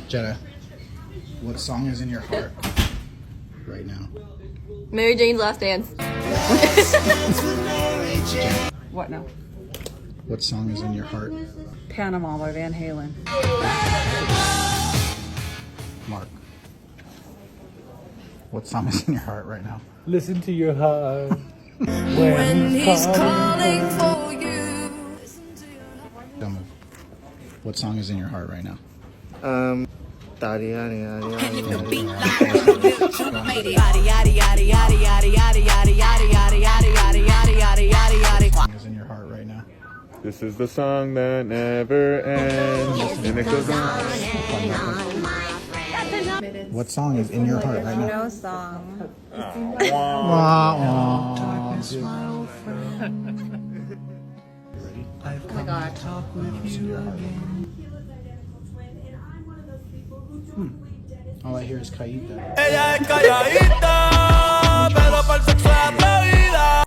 Jenna, what song is in your heart right now? Mary Jane's Last Dance. Jenna, What now? what song is in your heart? Panama by Van Halen. Mark, what song is in your heart right now? Listen to your heart when he's calling for you. Dumbo, what song is in your heart right now? Song is in your heart right now? This is the song that never ends, and it goes on. What song is in your heart right now? No song. Wah, wah. Oh my god. All I hear is Caída. Ella es calladita.